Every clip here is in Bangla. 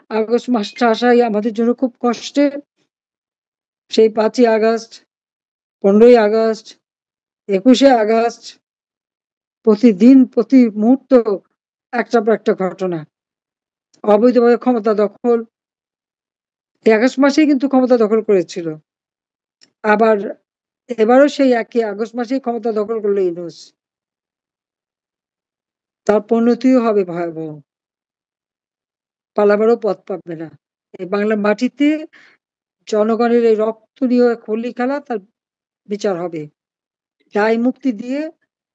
আগস্ট মাসটা আসাই আমাদের জন্য খুব কষ্টের। সেই ৫ই আগস্ট, ১৫ই আগস্ট, ২১শে আগস্ট, প্রতিদিন প্রতি মুহূর্ত একটার পর একটা ঘটনা। অবৈধভাবে ক্ষমতা দখল, এই আগস্ট মাসেই কিন্তু ক্ষমতা দখল করেছিল। আবার এবারও সেই একই আগস্ট মাসেই ক্ষমতা দখল করলো ইউনূস। তার পরিণতিও হবে ভয়াবহ। পালাবারও পথ পাবে না। এই বাংলার মাটিতে জনগণের এই রক্ত নিয়ে হোলি খেলা, তার বিচার হবে। দায় মুক্তি দিয়ে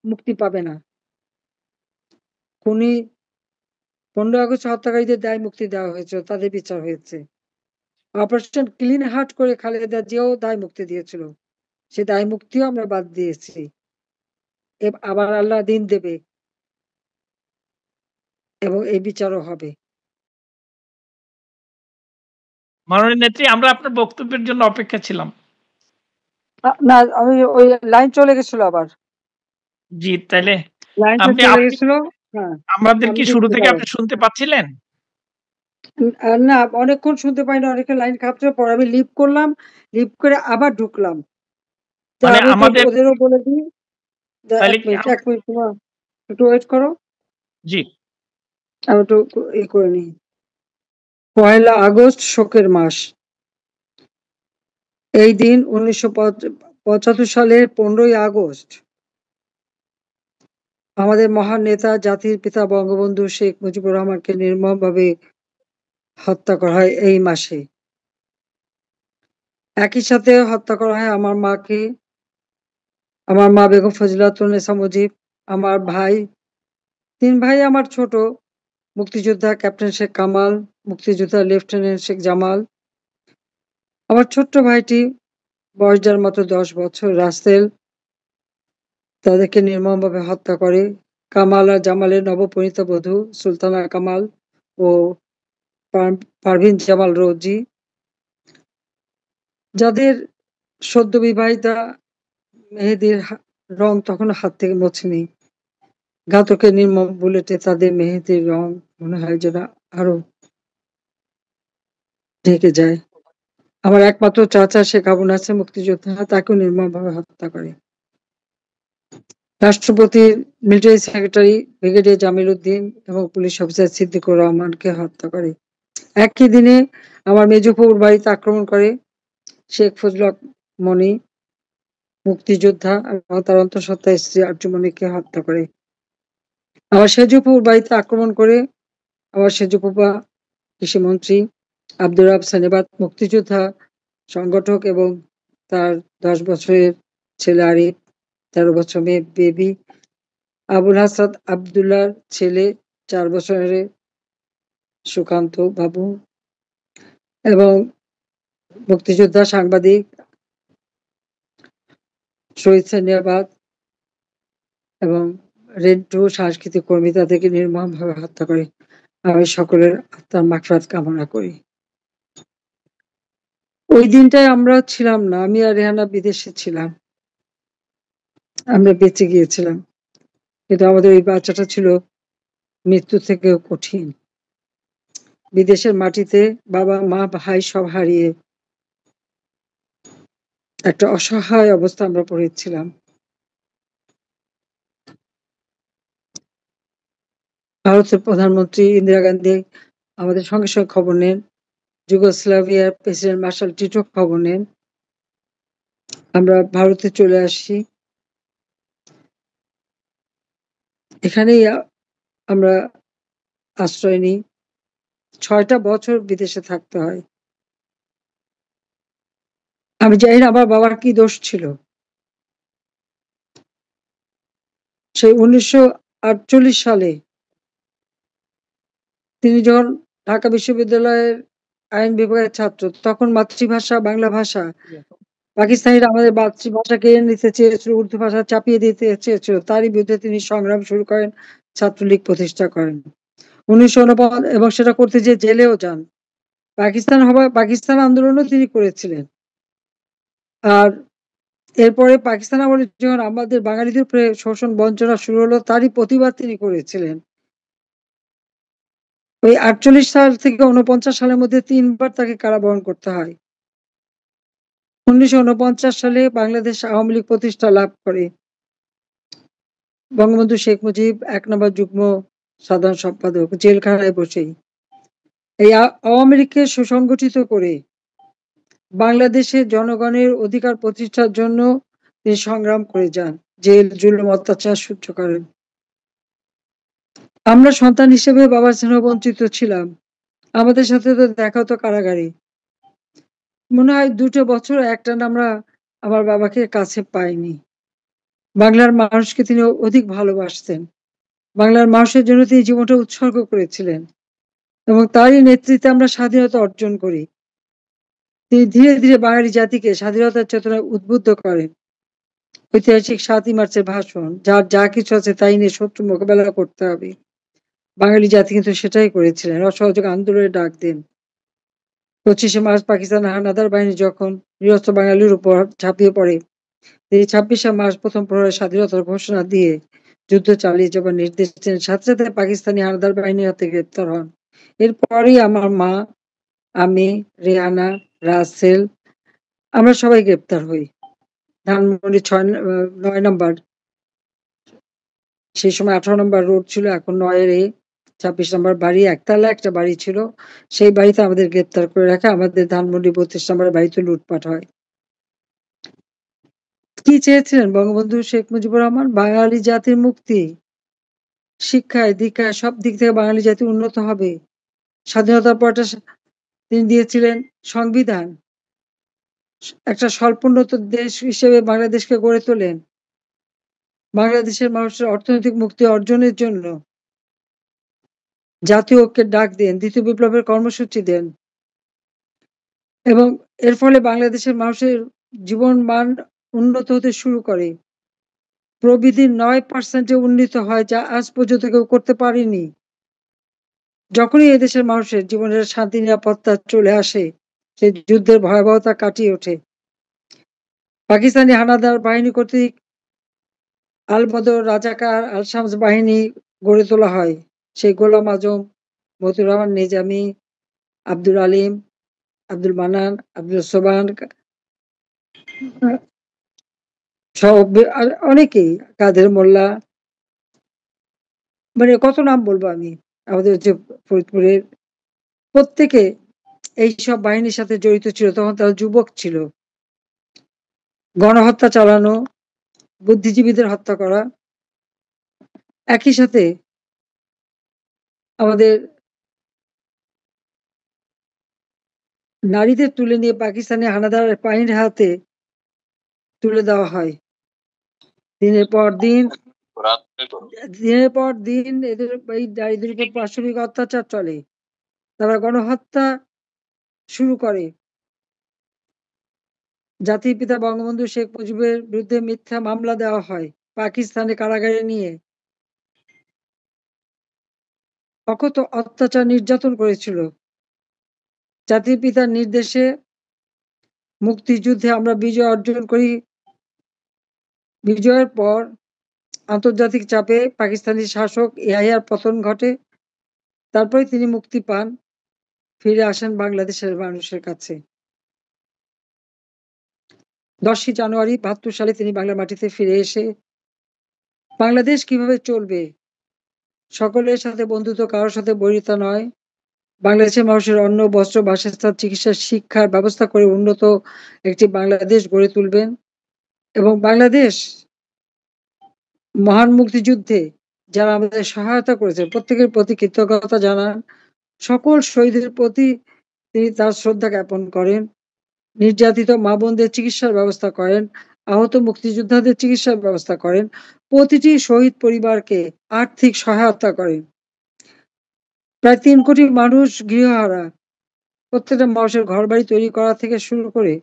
মুক্তি পাবে না। খুনি ১৫ আগস্ট হত্যাকারীদের দায় মুক্তি দেওয়া হয়েছিল, তাদের বিচার হয়েছে। অপারেশন ক্লিন হার্ট করে খালেদা জিয়াও দায় মুক্তি দিয়েছিল, সে দায় মুক্তিও আমরা বাদ দিয়েছি। আবার আল্লাহ দিন দেবে এবং এই বিচারও হবে। মাননীয় নেত্রী, আমরা আপনার বক্তব্যের জন্য অপেক্ষা ছিলাম। না, আমি ওই লাইন চলে গেছিল আবার। জি, তাইলে লাইনটা আপনি চলে গেছিল। হ্যাঁ, আমাদের আপনি কি শুরু শুনতে থেকে পারেন। আপনি শুনতে পাচ্ছিলেন? না, অনেকক্ষণ শুনতে পাইনি, অনেকে লাইন খারাপ ছিল। পরে আমি লিভ করলাম, লিভ করে আবার ঢুকলাম। তো মানে আমি একটু আমাদের ওদেরও বলে দিই। তাহলে এক কি মিনিট, এক মিনিট, তোমার একটু ওয়েট করো। জি, আমি একটু করে নিই। ১ আগস্ট শোকের মাস। এই দিন ১৯৭৫ সালের ১৫ই আগস্ট আমাদের মহান নেতা, জাতির পিতা বঙ্গবন্ধু শেখ মুজিবুর রহমানকে নির্মমভাবে হত্যা করা হয় এই মাসে। একই সাথে হত্যা করা হয় আমার মাকে, আমার মা বেগম ফজিলাতুন্নেছা মুজিব, আমার ভাই, ৩ ভাই আমার ছোট, মুক্তিযোদ্ধা ক্যাপ্টেন শেখ কামাল, মুক্তিযোদ্ধা লেফটেন্যান্ট শেখ জামাল। আমার ছোট্ট ভাইটি, বয়স যার মাত্র ১০ বছর, রাসেল, তাদেরকে নির্মমভাবে হত্যা করে। কামাল আর জামালের নবপরিণীতা বধূ সুলতানা কামাল ও পারভিন জামাল রোজি, যাদের সদ্য বিবাহিতা মেহেদীর রং তখনো হাত থেকে মোছেনি। ঘাতকের নির্মম বুলেটে তাদের মেহেদীর রং মনে হয় যেন আরো ঢেকে যায়। আমার একমাত্র চাচা শেখ আবু নাসের মুক্তিযোদ্ধা, তাকেও নির্মমভাবে হত্যা করে। রাষ্ট্রপতির military secretary brigadier Jamil Uddin এবং পুলিশ অফিসার সিদ্দিকুর রহমানকে হত্যা করে। একই দিনে আমার মেজফুর বাড়িতে আক্রমণ করে শেখ ফজল মনি, মুক্তিযোদ্ধা, এবং তার অন্তঃসত্ত্বা স্ত্রী আরজুমনিকে হত্যা করে। আমার সেজুপুর বাড়িতে আক্রমণ করে আমার সেজুপুপা কৃষিমন্ত্রী আব্দুর রাব সানেবাত, মুক্তিযোদ্ধা, সংগঠক, এবং তার ১০ বছরের ছেলে আরিফ, ১৩ বছর মেয়ে বেবি, আবুল হাসান আবদুল্লাহর ছেলে ৪ বছরের সুকান্ত বাবু, এবং মুক্তিযোদ্ধা, সাংবাদিক শহীদ সানিয়াবাদ এবং রেন্টু সাংস্কৃতিক কর্মী, তাদেরকে নির্মমভাবে হত্যা করে। আমি সকলের আত্মার মাগফিরাত কামনা করি। ওই দিনটায় আমরা ছিলাম না, আমি আর রেহানা বিদেশে ছিলাম, আমরা বেঁচে গিয়েছিলাম। কিন্তু আমাদের ওই বাচ্চাটা ছিল মৃত্যু থেকেও কঠিন। বিদেশের মাটিতে বাবা মা ভাই সব হারিয়ে একটা অসহায় অবস্থা আমরা পড়েছিলাম। ভারতের প্রধানমন্ত্রী ইন্দিরা গান্ধী আমাদের সঙ্গে সঙ্গে খবর নেন, যুগোস্লাভিয়ার প্রেসিডেন্ট মার্শাল টিটো খবর নেন। আমরা ভারতে চলে আসি। এখানেই আমরা আশ্রয় নিই। ৬টা বছর বিদেশে থাকতে হয়। আমি জানি না আমার বাবার কি দোষ ছিল। সেই ১৯৪৮ সালে তিনি যখন ঢাকা বিশ্ববিদ্যালয়ের আইন বিভাগের ছাত্র, তখন মাতৃভাষা বাংলা ভাষা, পাকিস্তানিরা আমাদের মাতৃভাষা কেড়ে নিতে চেয়েছিল, উর্দু ভাষা চাপিয়ে দিতে চেয়েছিল। তারই বিরুদ্ধে তিনি সংগ্রাম শুরু করেন, ছাত্রলীগ প্রতিষ্ঠা করেন ১৯৪৯, এবং সেটা করতে যেয়ে জেলেও যান। পাকিস্তান আন্দোলনও তিনি করেছিলেন। আর এরপরে পাকিস্তান আমলে যখন আমাদের বাঙালিদের উপরে শোষণ বঞ্চনা শুরু হলো, তারই প্রতিবাদ তিনি করেছিলেন। ওই 48 সাল থেকে 49 সালের মধ্যে 3 বার তাকে কারাবরণ করতে হয়। 1949 সালে বাংলাদেশ আওয়ামী লীগ প্রতিষ্ঠা লাভ করে। বঙ্গবন্ধু শেখ মুজিব 1 নম্বর যুগ্ম সাধারণ সম্পাদক জেলখানায় বসেই। এই আওয়ামী লীগকে সুসংগঠিত করে বাংলাদেশের জনগণের অধিকার প্রতিষ্ঠার জন্য তিনি সংগ্রাম করে যান, জেল জুলুম অত্যাচার সহ্য করেন। আমরা সন্তান হিসেবে বাবার স্নেহ বঞ্চিত ছিলাম। আমাদের সাথে তো দেখা হতো কারাগারে। মনে হয় 2 বছর একটানা আমরা আমার বাবাকে কাছে পাইনি। বাংলার মানুষকে তিনি অধিক ভালোবাসতেন। বাংলার মানুষের জন্য তিনি জীবনটা উৎসর্গ করেছিলেন এবং তারই নেতৃত্বে আমরা স্বাধীনতা অর্জন করি। তিনি ধীরে ধীরে বাঙালি জাতিকে স্বাধীনতার চেতনায় উদ্বুদ্ধ করেন। ঐতিহাসিক 7ই মার্চের ভাষণ, যার যা কিছু আছে তাই নিয়ে শত্রু মোকাবেলা করতে হবে। বাঙালি জাতি কিন্তু সেটাই করেছিলেন। অসহযোগ আন্দোলনের ডাক দেন। 25শে মার্চ পাকিস্তান হানাদার বাহিনী যখন নিরস্ত্র বাঙালির উপর ঝাঁপিয়ে পড়ে, তিনি 26শে মার্চ প্রথম প্রহরে স্বাধীনতার ঘোষণা দিয়ে যুদ্ধ চালিয়ে যাবার নির্দেশ দেন। সাথে সাথে পাকিস্তানি হানাদার বাহিনীর হাতে গ্রেপ্তার হন। এরপরেই আমার মা, আমি, রেহানা, রাসেল আমরা সবাই গ্রেপ্তার হই। ধানমন্ডি 9 নম্বর, সেই সময় 18 নম্বর রোড ছিল, এখন 9-এ 26 নম্বর বাড়ি, একতলা একটা বাড়ি ছিল। সেই বাড়িতে আমাদের গ্রেপ্তার করে রাখে। আমাদের ধানমন্ডি 32 নম্বর বাড়িতে লুটপাট হয়। কি চেয়েছিলেন বঙ্গবন্ধু শেখ মুজিবুর রহমান? বাঙালি জাতির মুক্তি। শিক্ষায়, দীক্ষায় সব দিক থেকে বাঙালি জাতি উন্নত হবে। স্বাধীনতার পরটা তিনি দিয়েছিলেন সংবিধান। একটা স্বল্পোন্নত দেশ হিসেবে বাংলাদেশকে গড়ে তোলেন। বাংলাদেশের মানুষের অর্থনৈতিক মুক্তি অর্জনের জন্য জাতীয় ঐক্যের ডাক দেন, দ্বিতীয় বিপ্লবের কর্মসূচি দেন এবং এর ফলে বাংলাদেশের মানুষের জীবন মান উন্নত হতে শুরু করে। প্রবৃদ্ধি 9% উন্নীত হয়, যা আজ পর্যন্ত কেউ করতে পারেনি। যখনই এদেশের মানুষের জীবনের শান্তি নিরাপত্তা চলে আসে, সে যুদ্ধের ভয়াবহতা কাটিয়ে ওঠে। পাকিস্তানি হানাদার বাহিনী কর্তৃক আল বদর, রাজাকার, আল শামস বাহিনী গড়ে তোলা হয়। সেই গোলাম আজম, মতিউর রহমান নিজামী, আব্দুল আলিম, আব্দুল মান্নান, আব্দুল সোবান সব অনেকেই, কাদের মোল্লা, মানে কত নাম বলবো আমি। আমাদের হচ্ছে ফরিদপুরের প্রত্যেকে এইসব বাহিনীর সাথে জড়িত ছিল। তখন তারা যুবক ছিল। গণহত্যা চালানো, বুদ্ধিজীবীদের হত্যা করা, একই সাথে আমাদের নারীদের তুলে নিয়ে পাকিস্তানি হানাদার বাহিনীর হাতে তুলে দেওয়া হয়। দিনের পর দিন এদের এই নারীদের উপর পাশবিক অত্যাচার চলে। তারা গণহত্যা শুরু করে। জাতির পিতা বঙ্গবন্ধু শেখ মুজিবের বিরুদ্ধে মিথ্যা মামলা দেওয়া হয় পাকিস্তানে কারাগারে নিয়ে। অকথ্য অত্যাচার নির্যাতন করেছিল। জাতির পিতার নির্দেশে মুক্তিযুদ্ধে আমরা বিজয় অর্জন করি। বিজয়ের পর আন্তর্জাতিক চাপে পাকিস্তানি শাসক ইয়াহিয়ার পতন ঘটে। তারপরে তিনি মুক্তি পান, ফিরে আসেন বাংলাদেশের মানুষের কাছে। 10ই জানুয়ারি 72 সালে তিনি বাংলা মাটিতে ফিরে এসে বাংলাদেশ কিভাবে চলবে, সকলের সাথে বন্ধুত্ব, কারোর সাথে বৈরিতা নয়, বাংলাদেশের মানুষের অন্ন, বস্ত্র, বাসস্থান, চিকিৎসা, শিক্ষার ব্যবস্থা করে উন্নত একটি বাংলাদেশ গড়ে তুলবেন এবং বাংলাদেশ মহান মুক্তিযুদ্ধে যারা আমাদের সহায়তা করেছে প্রত্যেকের প্রতি কৃতজ্ঞতা জানান। সকল শহীদের প্রতি তিনি তার শ্রদ্ধা জ্ঞাপন করেন। নির্যাতিত মা বোনদের চিকিৎসার ব্যবস্থা করেন, আহত মুক্তিযোদ্ধাদের চিকিৎসার ব্যবস্থা করেন, প্রতিটি শহীদ পরিবারকে আর্থিক সহায়তা করেন। প্রায় 3 কোটি মানুষ গৃহহারা। প্রত্যেকটা মানুষের ঘর বাড়ি তৈরি করা থেকে শুরু করে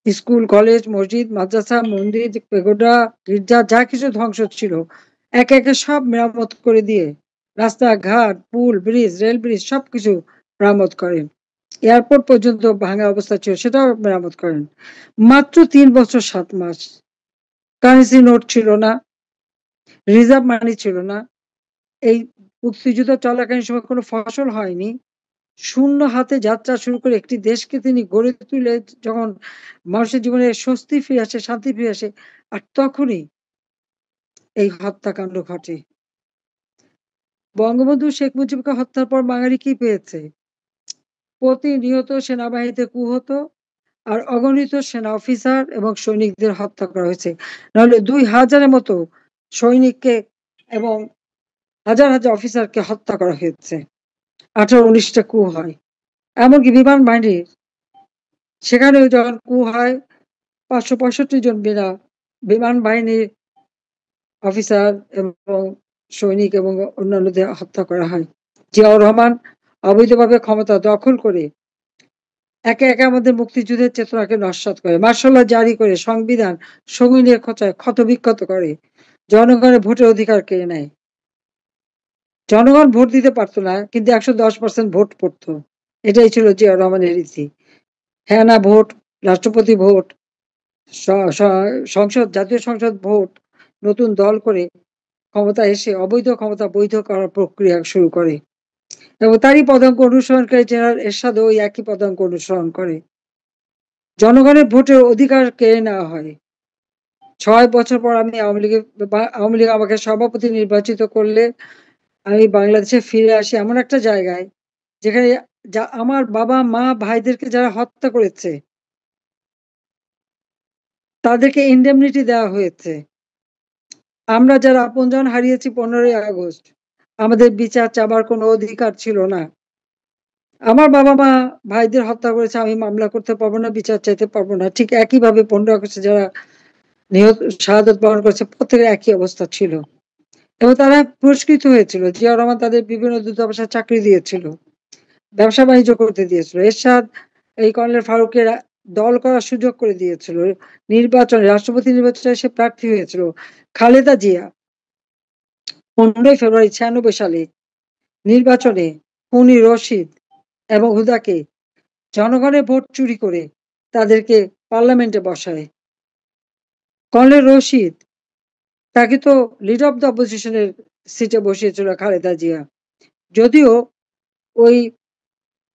স্কুল, কলেজ, মসজিদ, মাদ্রাসা, মন্দির, পেগোডা, গির্জা যা কিছু ধ্বংস ছিল একে একে সব মেরামত করে দিয়ে রাস্তাঘাট, পুল, ব্রিজ, রেল ব্রিজ সবকিছু মেরামত করেন। এয়ারপোর্ট পর্যন্ত ভাঙা অবস্থা ছিল, সেটাও মেরামত করেন। মাত্র 3 বছর 7 মাস। কারেন্সি নোট ছিল না, রিজার্ভ মানি ছিল না। এই মুক্তিযুদ্ধ চলাকালীন সময় কোনো ফসল হয়নি। শূন্য হাতে যাত্রা শুরু করে একটি দেশকে তিনি গড়ে তুলে যখন মানুষের জীবনে স্বস্তি ফিরে আসে, শান্তি ফিরে আসে, আর তখনই এই হত্যাকাণ্ড ঘটে। বঙ্গবন্ধু শেখ মুজিবকে হত্যার পর বাঙালি কি পেয়েছে? প্রতিনিয়ত সেনাবাহিনীতে কূ হতো, আর অগণিত সেনা অফিসার এবং সৈনিকদের হত্যা করা হয়েছে। নাহলে ২,০০০ এর মতো সৈনিককে এবং হাজার, হাজার অফিসারকে হত্যা করা হয়েছে। ১৮-১৯ টা কূ হয়। এমনকি বিমান বাহিনীর সেখানেও যখন কূ হয় ৫৬৫ জন বিমান বাহিনীর অফিসার এবং সৈনিক এবং অন্যান্যদের হত্যা করা হয়। জিয়াউর রহমান অবৈধভাবে ক্ষমতা দখল করে একে, একে আমাদের মুক্তিযুদ্ধের চেতনাকে নস্যাৎ করে। মার্শাল ল জারি করে সংবিধান সঙ্গিনের খোঁচায় ক্ষতবিক্ষত করে। জনগণের ভোটের অধিকার কেড়ে নেয়। জনগণ ভোট দিতে পারত না, কিন্তু ১১০% ভোট পড়ত। এটাই ছিল জিয়াউর রহমানের রীতি। হ্যাঁ না ভোট, রাষ্ট্রপতি ভোট, স স সংসদ, জাতীয় সংসদ ভোট, নতুন দল করে ক্ষমতায় এসে অবৈধ ক্ষমতা বৈধ করার প্রক্রিয়া শুরু করে। এবং তারই পদাঙ্ক অনুসরণকারী জেনারেল এরশাদও ওই একই পদাঙ্ক অনুসরণ করে। জনগণের ভোটের অধিকার কেড়ে নেওয়া হয়। ৬ বছর পর আমি আওয়ামী লীগ আমাকে সভাপতি নির্বাচিত করলে আমি বাংলাদেশে ফিরে আসি এমন একটা জায়গায় যেখানে আমার বাবা, মা, ভাইদেরকে যারা হত্যা করেছে তাদেরকে ইন্ডেমনিটি দেওয়া হয়েছে। আমরা যারা আপনজন হারিয়েছি ১৫ই আগস্ট, আমাদের বিচার চাবার কোনো অধিকার ছিল না। আমার বাবা-মা ভাইদের হত্যা করেছে, আমি মামলা করতে পারবো না, বিচার চাইতে পারবো না। ঠিক একইভাবে ১৫ আগস্টে যারা শাহাদাত বরণ করেছে প্রত্যেকের একই অবস্থা ছিল। এবং তারা পুরস্কৃত হয়েছিল। জিয়াউর রহমান তাদের বিভিন্ন দূতাবাসে চাকরি দিয়েছিল। ব্যবসা-বাণিজ্য করতে দিয়েছিল। এরশাদ এই কর্নেল ফারুকের দল করার সুযোগ করে দিয়েছিল। রাষ্ট্রপতি নির্বাচনে সে প্রার্থী হয়েছিল। খালেদা জিয়া ১৫ই ফেব্রুয়ারি ৯৬ সালে নির্বাচনে খুনি রশিদ এবং হুদাকে জনগণের ভোট চুরি করে তাদেরকে পার্লামেন্টে বসায়। কর্নেল রশিদ তাকে তো লিডার অব দ্য অপোজিশনের সিটে বসিয়েছিল খালেদা জিয়া। যদিও ওই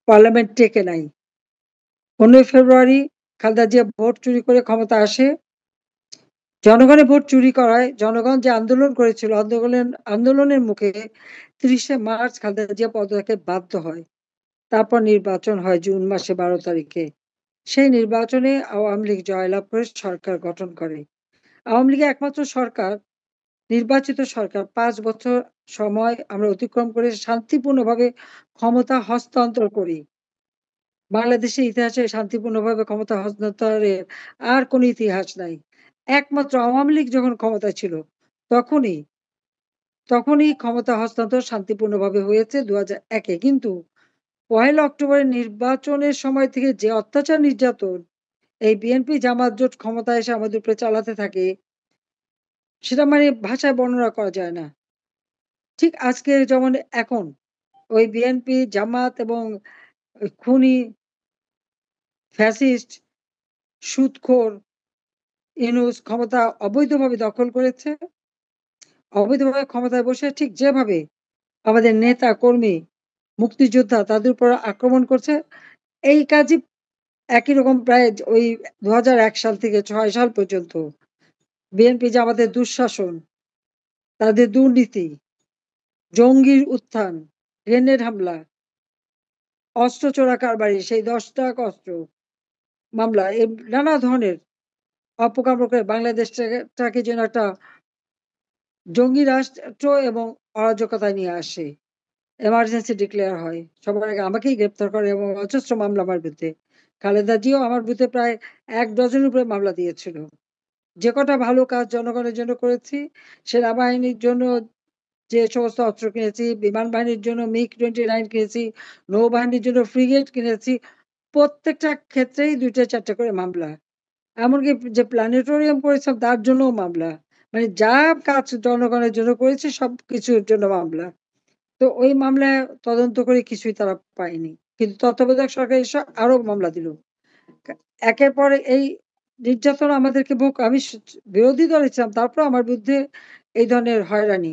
পার্লামেন্ট টেকে নাই। ১৫ই ফেব্রুয়ারি খালেদা জিয়া ভোট চুরি করে ক্ষমতা আসে। জনগণের ভোট চুরি করায় জনগণ যে আন্দোলন করেছিল, আন্দোলনের মুখে ৩০শে মার্চ খালেদা জিয়া পদত্যাগে বাধ্য হয়। তারপর নির্বাচন হয় জুন মাসে ১২ তারিখে। সেই নির্বাচনে আওয়ামী লীগ জয়লাভ করে সরকার গঠন করে। আওয়ামী লীগের একমাত্র সরকার, নির্বাচিত সরকার ৫ বছর সময় আমরা অতিক্রম করে শান্তিপূর্ণভাবে ক্ষমতা হস্তান্তর করি। বাংলাদেশের ইতিহাসে শান্তিপূর্ণভাবে ক্ষমতা হস্তান্তরের আর কোনো ইতিহাস নাই। একমাত্র আওয়ামী লীগ যখন ক্ষমতায় ছিল তখনই তখনই ক্ষমতা হস্তান্তর শান্তিপূর্ণভাবে হয়েছে ২০০১ এ। কিন্তু ১লা অক্টোবরের নির্বাচনের সময় থেকে যে অত্যাচার নির্যাতন এই বিএনপি জামাত জোট ক্ষমতায় এসে আমাদের উপরে চালাতে থাকে, সেটা মানে ভাষায় বর্ণনা করা যায় না। ঠিক আজকে যেমন এখন ওই বিএনপি, জামাত এবং ওই খুনি, ফ্যাসিস্ট, সুদখোর ইউনূস ক্ষমতা অবৈধভাবে দখল করেছে। অবৈধভাবে ক্ষমতায় বসে ঠিক যেভাবে আমাদের নেতা, কর্মী, মুক্তিযোদ্ধা তাদের উপর আক্রমণ করছে, এই কাজই একই রকম প্রায় ওই ২০০১ সাল থেকে ৬ সাল পর্যন্ত বিএনপি জামাতের দুঃশাসন, তাদের দুর্নীতি, জঙ্গির উত্থান, গ্রেনেড হামলা, অস্ত্র চোরা কারবারি, সেই ১০ ট্রাক অস্ত্র মামলা, নানা ধরনের অপকর্ম করে বাংলাদেশটাকে যেন একটা জঙ্গি রাষ্ট্র এবং অরাজকতায় নিয়ে আসে। এমার্জেন্সি ডিক্লেয়ার হয়। সবার আগে আমাকেই গ্রেপ্তার করে এবং অজস্র মামলা আমার বিরুদ্ধে। খালেদা জিয়াও আমার বিরুদ্ধে প্রায় ১ ডজনের উপরে মামলা দিয়েছিল। যে কটা ভালো কাজ জনগণের জন্য করেছি, সেনাবাহিনীর জন্য যে সমস্ত অস্ত্র কিনেছি, বিমান বাহিনীর জন্য মিগ-29 কিনেছি, নৌবাহিনীর জন্য ফ্রিগেট কিনেছি, প্রত্যেকটা ক্ষেত্রেই ২ টা ৪ টা করে মামলা। এমনকি যে প্ল্যানেটোরিয়াম করেছিলাম তার জন্যও মামলা। মানে যা কাজ জনগণের জন্য করেছি সবকিছুর জন্য মামলা। তো ওই মামলায় তদন্ত করে কিছুই তারা পায়নি। কিন্তু তত্ত্বাবধায়ক সরকার এসে আরো মামলা দিল। কা একের পর এই নির্যাতন আমাদেরকে আমি বিরোধী দলে ছিলাম। তারপরেও আমার বিরুদ্ধে এই ধরনের হয়রানি।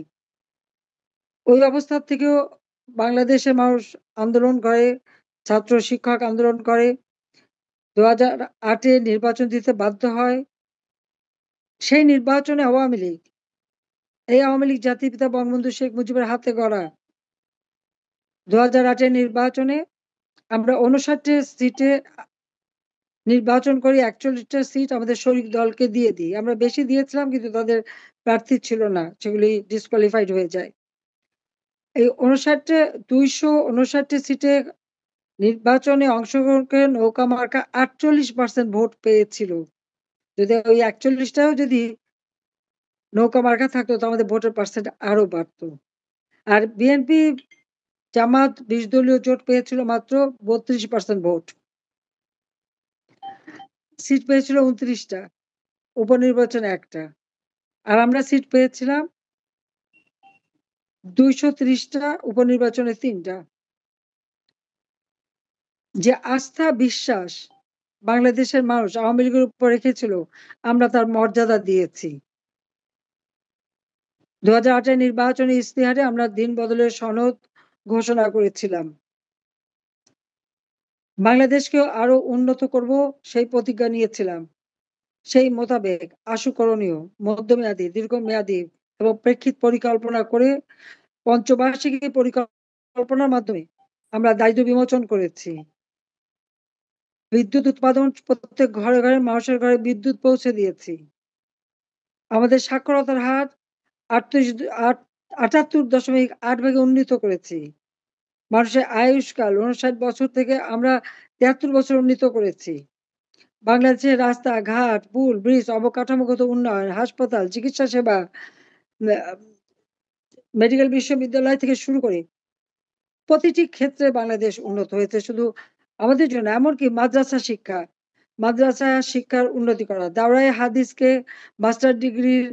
ওই অবস্থা থেকেও বাংলাদেশের মানুষ আন্দোলন করে, ছাত্র শিক্ষক আন্দোলন করে। 2008 নির্বাচন দিতে বাধ্য হয়। সেই নির্বাচনে এই আওয়ামী লীগ জাতির পিতা বঙ্গবন্ধু শেখ মুজিবের হাতে গড়া। 2008 নির্বাচনে আমরা 59 সিটে নির্বাচন করি, 41টা সিট আমাদের শরিক দলকে দিয়ে দিই। আমরা বেশি দিয়েছিলাম কিন্তু তাদের প্রার্থী ছিল না, সেগুলি ডিসকোয়ালিফাইড হয়ে যায়। এই 259 সিটে নির্বাচনে অংশগ্রহণ করে নৌকা মার্কা 48% ভোট পেয়েছিল। যদি ওই 41টাও যদি নৌকা মার্কা থাকতো তো আমাদের ভোটের পার্সেন্ট আরো বাড়তো। আর বিএনপি জামাত 20 দলীয় জোট পেয়েছিল মাত্র 32% ভোট। সিট পেয়েছিল 29টা, উপনির্বাচনে একটা। আর আমরা সিট পেয়েছিলাম 230টা, উপনির্বাচনে 3টা। যে আস্থা বিশ্বাস বাংলাদেশের মানুষ আওয়ামী লীগের উপর রেখেছিল, আমরা তার মর্যাদা দিয়েছি। 2008 নির্বাচনী ইশতেহারে আমরা দিন বদলের সনদ ঘোষণা করেছিলাম। বাংলাদেশকে আরো উন্নত করব সেই প্রতিজ্ঞা নিয়েছিলাম। সেই মোতাবেক আশু করণীয়, মধ্যমেয়াদী, দীর্ঘমেয়াদী এবং প্রেক্ষিত পরিকল্পনা করে পঞ্চবার্ষিকী পরিকল্পনার মাধ্যমে আমরা দায়িত্ব বিমোচন করেছি। বিদ্যুৎ উৎপাদন, প্রত্যেক ঘরে ঘরে মানুষের ঘরে বিদ্যুৎ পৌঁছে দিয়েছি। আমাদের সাক্ষরতার হার 78.8 ভাগে উন্নীত করেছি। মানুষের আয়ুষ্কাল 59 বছর থেকে আমরা 73 বছর উন্নীত করেছি। বাংলাদেশের রাস্তা ঘাট, পুল, ব্রিজ, অবকাঠামোগত উন্নয়ন, হাসপাতাল, চিকিৎসা সেবা, মেডিকেল বিশ্ববিদ্যালয় থেকে শুরু করে প্রতিটি ক্ষেত্রে বাংলাদেশ উন্নত হয়েছে। শুধু আমাদের জন্য, এমনকি মাদ্রাসা শিক্ষার উন্নতি করা, দাওরায়ে হাদিসকে মাস্টার ডিগ্রির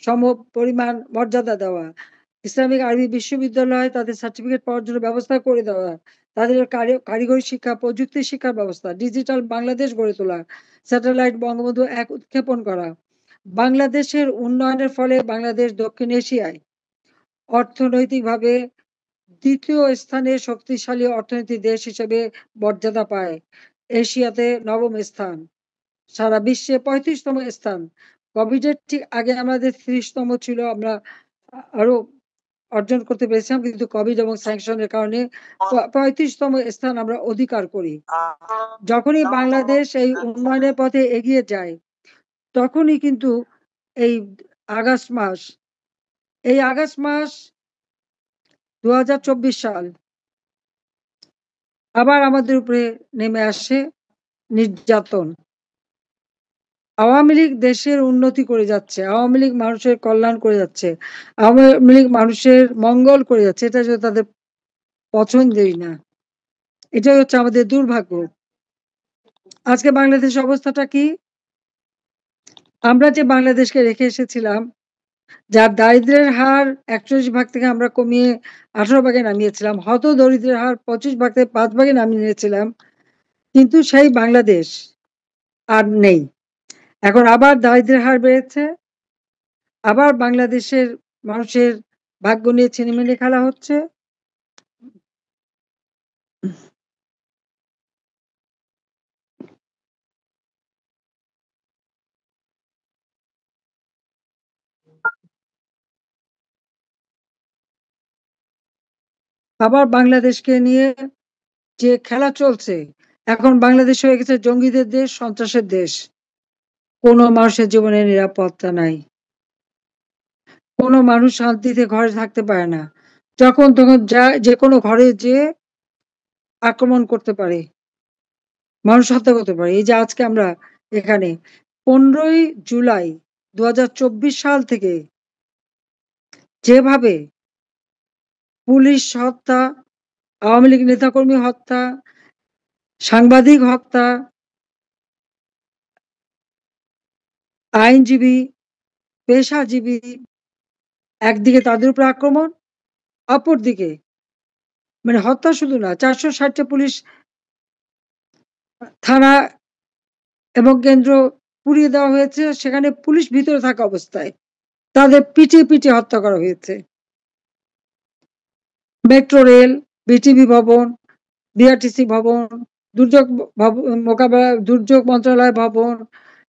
সম পরিমাণ মর্যাদা দেওয়া, ইসলামিক আরবি বিশ্ববিদ্যালয় তাদের সার্টিফিকেট পাওয়ার জন্য ব্যবস্থা করে দেওয়া, তাদের কারিগরি শিক্ষা, প্রযুক্তি শিক্ষার ব্যবস্থা, ডিজিটাল বাংলাদেশ গড়ে তোলা, স্যাটেলাইট বঙ্গবন্ধু 1 উৎক্ষেপণ করা। বাংলাদেশের উন্নয়নের ফলে বাংলাদেশ দক্ষিণ এশিয়ায় অর্থনৈতিকভাবে 2য় স্থানে শক্তিশালী অর্থনীতি দেশ হিসেবে মর্যাদা পায়। এশিয়াতে 9ম স্থান, সারা বিশ্বে 35তম স্থান। কোভিডের ঠিক আগে আমাদের 30তম ছিল, আমরা আরো অর্জন করতে পেরেছিলাম, কিন্তু কোভিড এবং স্যাংশনের কারণে 35তম স্থান আমরা অধিকার করি। যখনই বাংলাদেশ এই উন্নয়নের পথে এগিয়ে যায়, তখনই কিন্তু এই আগস্ট মাস 2024 সাল আবার আমাদের উপরে নেমে আসে নির্যাতন। আওয়ামী লীগ দেশের উন্নতি করে যাচ্ছে, আওয়ামী লীগ মানুষের কল্যাণ করে যাচ্ছে, আওয়ামী লীগ মানুষের মঙ্গল করে যাচ্ছে, এটা যদি তাদের পছন্দই না, এটাই হচ্ছে আমাদের দুর্ভাগ্য। আজকে বাংলাদেশের অবস্থাটা কি? আমরা যে বাংলাদেশকে রেখে এসেছিলাম, যার দারিদ্রের হার 41 ভাগ থেকে আমরা কমিয়ে 18 ভাগে নামিয়েছিলাম, হত দরিদ্রের হার 25 ভাগ থেকে 5 ভাগে নামিয়ে নিয়েছিলাম, কিন্তু সেই বাংলাদেশ আর নেই। এখন আবার দারিদ্রের হার বেড়েছে, আবার বাংলাদেশের মানুষের ভাগ্য নিয়ে ছিনিমিনি খেলা হচ্ছে। আবার বাংলাদেশকে নিয়ে যে খেলা চলছে, এখন বাংলাদেশ হয়ে গেছে জঙ্গিদের দেশ, সন্ত্রাসের দেশ। কোনো মানুষের জীবনে নিরাপত্তা নাই, কোনো মানুষ শান্তিতে ঘরে থাকতে পারে না, যখন তখন যে কোনো ঘরে যে আক্রমণ করতে পারে, মানুষ হত্যা করতে পারে। এই যে আজকে আমরা এখানে 15ই জুলাই 2024 সাল থেকে যেভাবে পুলিশ হত্যা, আওয়ামী লীগ নেতাকর্মী হত্যা, সাংবাদিক হত্যা, আইনজীবী, পেশাজীবী, একদিকে তাদের উপর আক্রমণ, অপরদিকে মানে হত্যা শুধু না, 460টা পুলিশ থানা এবং কেন্দ্র পুড়িয়ে দেওয়া হয়েছে, সেখানে পুলিশ ভিতরে থাকা অবস্থায় তাদের পিটিয়ে পিটিয়ে হত্যা করা হয়েছে। মেট্রো রেল, বিটিভি ভবন, বিআরটিসি ভবন, দুর্যোগ মন্ত্রণালয় ভবন,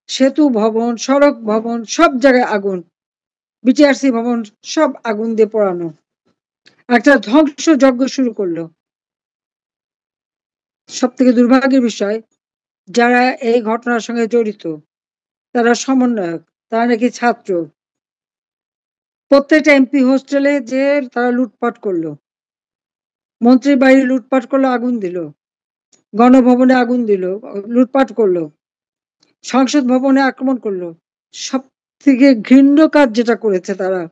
সেতু ভবন, সড়ক ভবন, সব জায়গায় আগুন। বিটিআরসি ভবন সব আগুন দিয়ে পোড়ানো। একটা ধ্বংসযজ্ঞ শুরু করলো। সব থেকে দুর্ভাগ্যের বিষয়, যারা এই ঘটনার সঙ্গে জড়িত তারা সমন্বয়ক, তারা নাকি ছাত্র। প্রত্যেকটা এমপি হোস্টেলে যে তারা লুটপাট করলো, মন্ত্রীর বাড়ি লুটপাট করলো, আগুন দিল, গণভবনে আগুন দিল, লুটপাট করলো, সংসদ ভবনে আক্রমণ করলো। সব থেকে ঘৃণ্য কাজ যেটা করেছে তারা,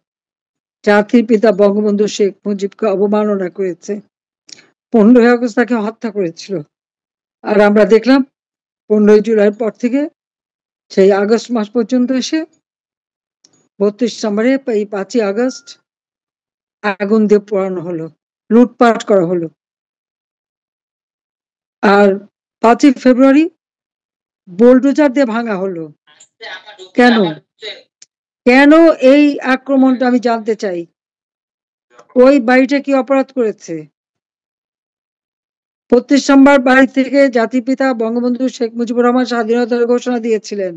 জাতির পিতা বঙ্গবন্ধু শেখ মুজিবকে অবমাননা করেছে। 15ই আগস্ট তাকে হত্যা করেছিল। আর আমরা দেখলাম 15ই জুলাইয়ের পর থেকে সেই আগস্ট মাস পর্যন্ত এসে 32 নম্বরে এই 5ই আগস্ট আগুন দিয়ে পোড়ানো হলো, লুটপাট করা হলো। আর 5ই ফেব্রুয়ারি বোল্ডোজার দিয়ে ভাঙা হলো। কেন কেন এই আক্রমণটা আমি জানতে চাই। ওই বাড়িটা কি অপরাধ করেছে? 25 নম্বর বাড়ি থেকে জাতির পিতা বঙ্গবন্ধু শেখ মুজিবুর রহমান স্বাধীনতার ঘোষণা দিয়েছিলেন।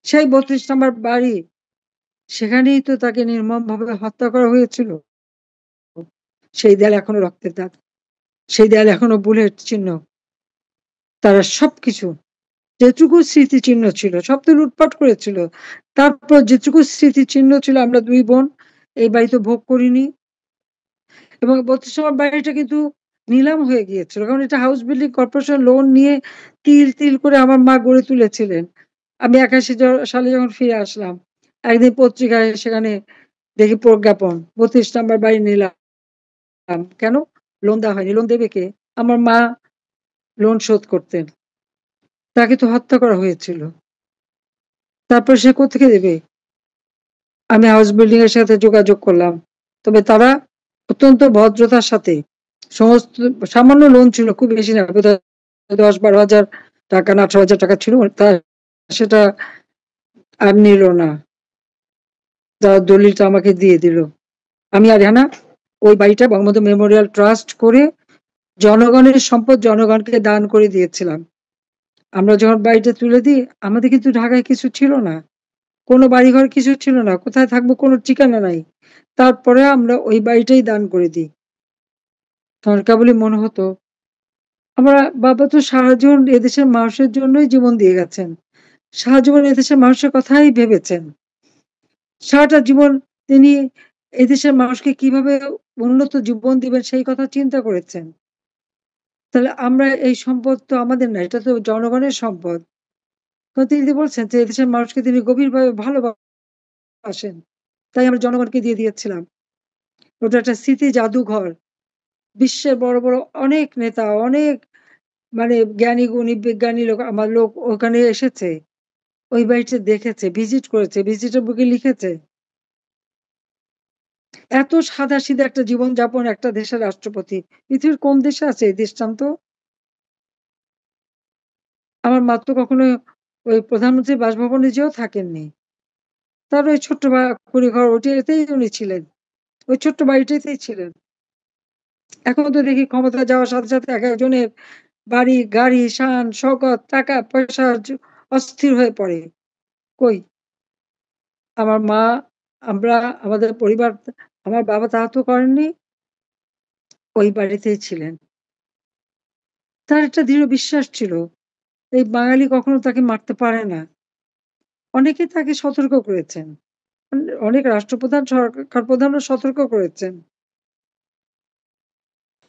সেই 32 নম্বর বাড়ি, সেখানেই তো তাকে নির্মমভাবে হত্যা করা হয়েছিল। সেই দেয়াল এখনো রক্তের দাগ, সেই দেয়াল এখনো বুলেট চিহ্ন। তারা সবকিছু, যেটুকু স্মৃতিচিহ্ন ছিল সব তো লুটপাট করেছিল। তারপর যেটুকু স্মৃতিচিহ্ন ছিল, আমরা 2 বোন এই বাড়িতে ভোগ করিনি। এবং 32 নম্বর বাড়িটা কিন্তু নিলাম হয়ে গিয়েছিল, কারণ এটা হাউস বিল্ডিং কর্পোরেশন লোন নিয়ে তিল তিল করে আমার মা গড়ে তুলেছিলেন। আমি 81 সালে যখন ফিরে আসলাম, একদিন পত্রিকায় সেখানে দেখি প্রজ্ঞাপন, 32 নম্বর বাড়ি নিলাম। কেন? লোন দেওয়া হয়নি। লোন দেবে কে? আমার মা লোন শোধ করতেন। তাকে তো হত্যা করা হয়েছিল। তারপর সে কোত্থেকে দেবে? আমি হাউস বিল্ডিং এর সাথে যোগাযোগ করলাম, তবে তারা অত্যন্ত ভদ্রতার সাথে সমস্ত, সামান্য লোন ছিল, খুব বেশি না, বোধহয় 10-12 হাজার টাকা না 18 হাজার টাকা ছিল, তা সেটা আর নিল না। তার দলিলটা আমাকে দিয়ে দিল। আমি আর রেহানা ওই বাড়িটা বঙ্গবন্ধু মেমোরিয়াল ট্রাস্ট করে জনগণের সম্পদ জনগণকে দান করে দিয়েছিলাম। আমরা যখন বাড়িটা তুলে দিই, আমাদের কিন্তু ঢাকায় কিছু ছিল না, কোনো বাড়িঘর কিছু ছিল না, কোথায় থাকবো কোনো ঠিকানা নাই। তারপরে আমরা ওই বাড়িটাই দান করে দিই। তখন কেবলই মনে হতো, আমার বাবা তো সারা জীবন এদেশের মানুষের জন্যই জীবন দিয়ে গেছেন, সারা জীবন এদেশের মানুষের কথাই ভেবেছেন। সারাটা জীবন তিনি এদেশের মানুষকে কিভাবে উন্নত জীবন দিবেন সেই কথা চিন্তা করেছেন। তাহলে আমরা এই সম্পদ তো আমাদের না, এটা তো জনগণের সম্পদ। তো তিনি বলছেন যে এদেশের মানুষকে তিনি গভীরভাবে ভালোবাসেন, তাই আমরা জনগণকে দিয়ে দিয়েছিলাম। ওটা একটা স্মৃতি জাদুঘর। বিশ্বের বড় বড় অনেক নেতা, অনেক মানে জ্ঞানী গুণী বিজ্ঞানী লোক, আমার লোক ওখানে এসেছে, ওই বাড়িটা দেখেছে, ভিজিট করেছে, ভিজিটের বুকে লিখেছে। এত সাদাসিধা একটা জীবনযাপন একটা দেশের রাষ্ট্রপতি, পৃথিবীর কোন দেশে আছে এই দৃষ্টান্ত? আমার মা তো কখনো ওই প্রধানমন্ত্রীর বাসভবনে যেও থাকেননি। তার ওই ছোট্ট কুড়িঘর ওইটাতেই উনি ছিলেন। ওই ছোট্ট বাড়িটাতেই ছিলেন। এখন তো দেখি ক্ষমতা যাওয়ার সাথে সাথে একেকজনের বাড়ি, গাড়ি, শান, শওকত, টাকা পয়সা অস্থির হয়ে পড়ে। কই? আমার মা, আমরা, আমাদের পরিবার, আমার বাবা তা তো করেননি। ওই বাড়িতেই ছিলেন। তার একটা দৃঢ় বিশ্বাস ছিল, এই বাঙালি কখনো তাকে মারতে পারে না। অনেকে তাকে সতর্ক করেছেন। অনেক রাষ্ট্রপ্রধান, সরকার প্রধানও সতর্ক করেছেন।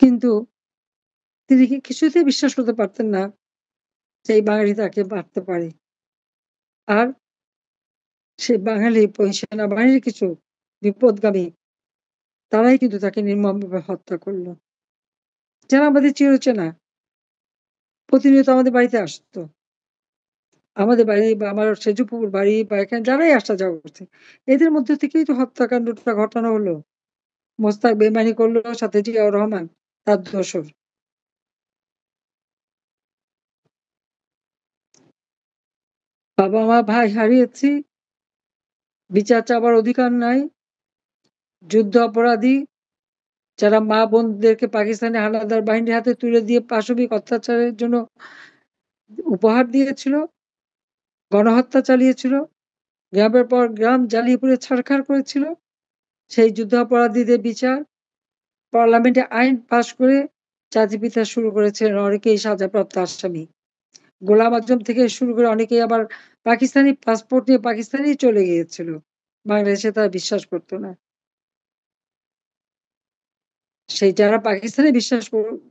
কিন্তু তিনি কিছুতেই বিশ্বাস করতে পারতেন না যে এই বাঙালি তাকে মারতে পারে। আর সেই বাঙালি সেনাবাহিনীর কিছু বিপদগামী, তারাই কিন্তু তাকে নির্মমভাবে হত্যা করল। যারা আমাদের চিরচেনা, প্রতিনিয়ত আমাদের বাড়িতে আসতো। আমাদের বাড়ি বা আমার সেজুপুকুর বাড়ি বা এখানে যারাই আসা যাওয়া করছে, এদের মধ্যে থেকেই তো হত্যাকাণ্ডটা ঘটানো হলো। মোস্তাক বেইমানি করলো, সাথে জিয়াউর রহমান তার দোসর। বাবা-মা, ভাই হারিয়েছি, বিচার চাওয়ার অধিকার নাই, যুদ্ধ অপরাধী যারা মা বোনদেরকে পাকিস্তানি হানাদার বাহিনীর হাতে তুলে দিয়ে পাশবিক অত্যাচারের জন্য উপহার দিয়েছিল, গণহত্যা চালিয়েছিল, গ্রামের পর গ্রাম জ্বালিয়ে পুড়ে ছারখার করেছিল, সেই যুদ্ধাপরাধীদের বিচার পার্লামেন্টে আইন পাশ করে জাতিপিতা শুরু করেছিলেন অনেকেই সাজাপ্রাপ্ত আসামি। গোলাম আজম থেকে শুরু করে অনেকেই আবার পাকিস্তানি পাসপোর্ট নিয়ে পাকিস্তানেই চলে গিয়েছিল। বাংলাদেশে তারা বিশ্বাস করতো না। সেই যারা পাকিস্তানে বিশ্বাস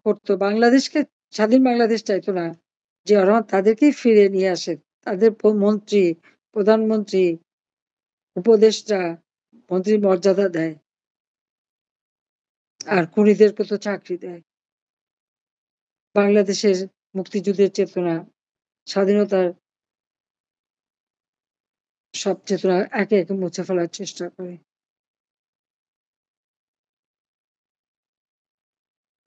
করতো, বাংলাদেশকে স্বাধীন বাংলাদেশ চাইতো না, জিয়া রহমান তাদেরকেই ফিরিয়ে নিয়ে আসে। তাদের মন্ত্রী, প্রধানমন্ত্রী, উপদেষ্টা, মন্ত্রীর মর্যাদা দেয়। আর খুনিদেরকে তো চাকরি দেয়। বাংলাদেশের মুক্তিযুদ্ধের চেতনা, স্বাধীনতার সব চেতনা একে একে মুছে ফেলার চেষ্টা করে।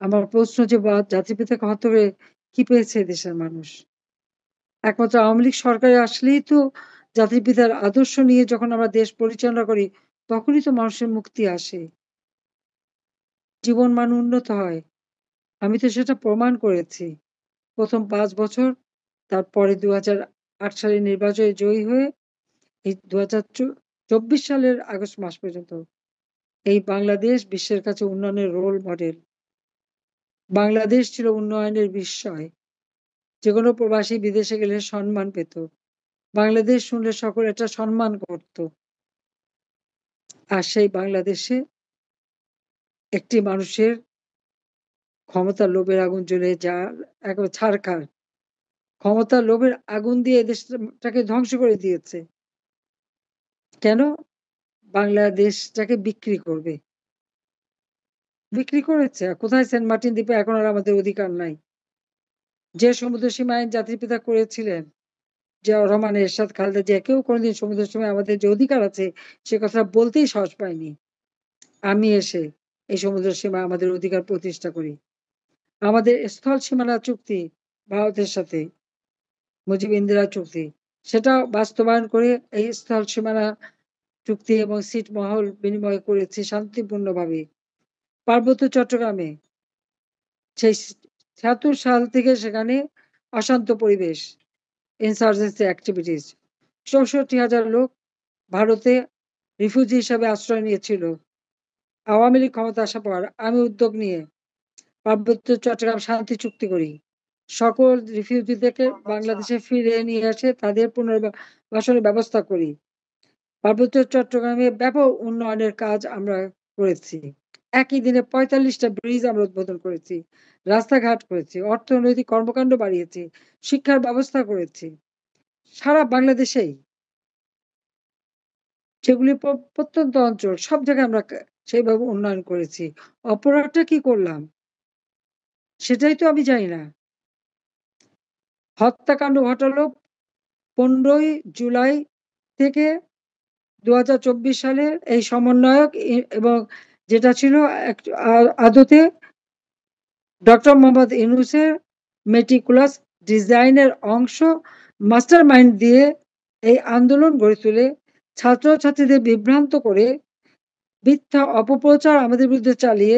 আমার প্রশ্ন যে জাতিপিতাকে হত্যা করে কি পেয়েছে দেশের মানুষ? একমাত্র আওয়ামী লীগ সরকারে আসলেই তো জাতির পিতার আদর্শ নিয়ে যখন আমরা দেশ পরিচালনা করি, তখনই তো মানুষের মুক্তি আসে, জীবন মান উন্নত হয়। আমি তো সেটা প্রমাণ করেছি। প্রথম 5 বছর, তারপরে 2008 সালে নির্বাচনে জয়ী হয়ে এই 2024 সালের আগস্ট মাস পর্যন্ত এই বাংলাদেশ বিশ্বের কাছে উন্নয়নের রোল মডেল। বাংলাদেশ ছিল উন্নয়নের বিস্ময়। যেকোনো প্রবাসী বিদেশে গেলে সম্মান পেত। বাংলাদেশ শুনলে সকলে একটা সম্মান করত। আর সেই বাংলাদেশে একটি মানুষের ক্ষমতার লোভের আগুন জ্বলে যা একেবারে ছারখার। ক্ষমতার লোভের আগুন দিয়ে এই দেশটাকে ধ্বংস করে দিয়েছে। কেন? বাংলাদেশটাকে বিক্রি করবে। বিক্রি করেছে। কোথায় সেন্ট মার্টিন দ্বীপে এখন আর আমাদের অধিকার নাই। যে সমুদ্র সীমা আইন জাতির পিতা করেছিলেন, জিয়াউর রহমান, এরশাদ, খালেদা জিয়া, কেউ কোনোদিন সমুদ্র সীমায় আমাদের যে অধিকার আছে সে কথা বলতেই সাহস পায়নি। আমি এসে এই সমুদ্র সীমায় আমাদের অধিকার প্রতিষ্ঠা করি। আমাদের স্থল সীমানা চুক্তি ভারতের সাথে, মুজিব ইন্দিরা চুক্তি, সেটা বাস্তবায়ন করে এই স্থল সীমানা চুক্তি এবং ছিটমহল বিনিময় করেছি শান্তিপূর্ণভাবে। পার্বত্য চট্টগ্রামে সেই ৭৬ সাল থেকে সেখানে অশান্ত পরিবেশ, ইনসার্জেন্সি অ্যাক্টিভিটিস, ৬৪,০০০ লোক ভারতে রিফিউজি হিসাবে আশ্রয় নিয়েছিল। আওয়ামী লীগ ক্ষমতা আসার পর আমি উদ্যোগ নিয়ে পার্বত্য চট্টগ্রাম শান্তি চুক্তি করি। সকল রিফিউজিদেরকে বাংলাদেশে ফিরিয়ে নিয়ে আসে তাদের পুনর্বাসনের ব্যবস্থা করি। পার্বত্য চট্টগ্রামে ব্যাপক উন্নয়নের কাজ আমরা করেছি। একই দিনে ৪৫টা ব্রিজ আমরা উদ্বোধন করেছি, রাস্তাঘাট করেছি, অর্থনৈতিক কর্মকাণ্ড বাড়িয়েছি, শিক্ষার ব্যবস্থা করেছি। সারা বাংলাদেশেই যেগুলি প্রত্যন্ত অঞ্চল সব জায়গায় আমরা সেইভাবে উন্নয়ন করেছি। অপরাধটা কি করলাম? সেটাই তো আমি জানি না। হত্যাকাণ্ড ঘটালো ১৫ই জুলাই থেকে ২০২৪ সালের এই সমন্বয়ক এবং যেটা ছিল আদতে ডক্টর মোহাম্মদ ইউনূসের মেটিকুলাস ডিজাইনের অংশ, মাস্টার মাইন্ড দিয়ে এই আন্দোলন গড়ে তুলে ছাত্রছাত্রীদের বিভ্রান্ত করে মিথ্যা অপপ্রচার আমাদের বিরুদ্ধে চালিয়ে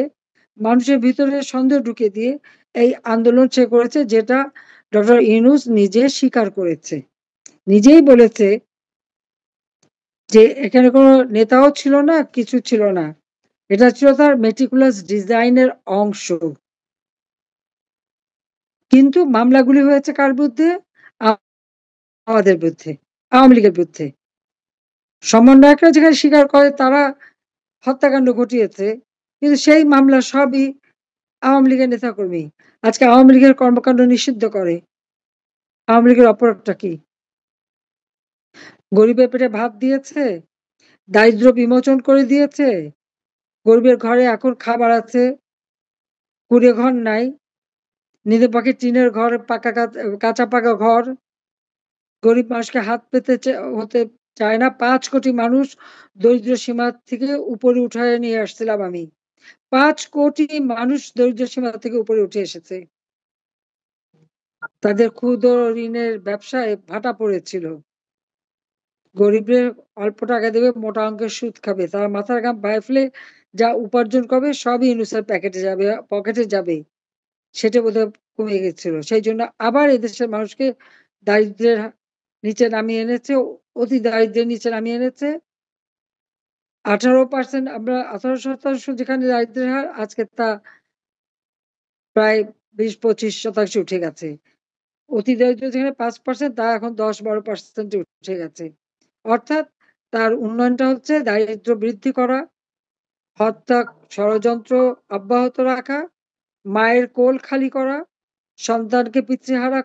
মানুষের ভিতরে সন্দেহ ঢুকিয়ে দিয়ে এই আন্দোলন সে করেছে, যেটা ডক্টর ইউনূস নিজে স্বীকার করেছে। নিজেই বলেছে যে এখানে কোনো নেতাও ছিল না, কিছু ছিল না। এটা ছিল তার মেটিকুলাস ডিজাইনের অংশ। কিন্তু মামলাগুলি হয়েছে কার বিরুদ্ধে? আমাদের বিরুদ্ধে, আওয়ামী লীগের বিরুদ্ধে। সমন্বয়করা যেখানে স্বীকার করে তারা হত্যাকাণ্ড ঘটিয়েছে, কিন্তু সেই মামলা সবই আওয়ামী লীগের নেতাকর্মী। আজকে আওয়ামী লীগের কর্মকাণ্ড নিষিদ্ধ করে। আওয়ামী লীগের অপরাধটা কি? গরিবের পেটে ভাত দিয়েছে, দারিদ্র বিমোচন করে দিয়েছে, গরিবের ঘরে এখন খাবার আছে, কুঁড়ে ঘর নাই, নিজের পক্ষে টিনের ঘর, কাঁচা পাকা ঘর, গরিব মানুষকে হাত পেতে হতে চায় না। ৫ কোটি মানুষ দরিদ্র সীমা থেকে উপরে উঠায় নিয়ে আসছিলাম আমি। ৫ কোটি মানুষ দরিদ্র সীমা থেকে উপরে উঠে এসেছে। তাদের ক্ষুদ্র ঋণের ব্যবসায় ভাটা পড়েছিল। গরিবদের অল্প টাকা দেবে, মোটা অঙ্কের সুদ খাবে। তারা মাথার ঘাম পায়ে ফেলে যা উপার্জন করবে সবই ইউনূসের পকেটে যাবে। সেটা বোধহয় কমে গেছিল। সেইজন্য আবার এদেশের মানুষকে দারিদ্র্যের নিচে নামিয়ে এনেছে, অতি দারিদ্র্যের নিচে নামিয়ে এনেছে। 18% আমরা 18% যেখানে দারিদ্র্যের হার আজকে তা প্রায় ২০-২৫% উঠে গেছে। অতি দারিদ্র্য যেখানে 5% তা এখন ১০-১২% এ উঠে গেছে। অর্থাৎ তার উন্নয়নটা হচ্ছে দারিদ্র্য বৃদ্ধি করা, হত্যা ষড়যন্ত্র অব্যাহত রাখা, মায়ের কোল খালি করা, সন্তানকে পিতৃহারা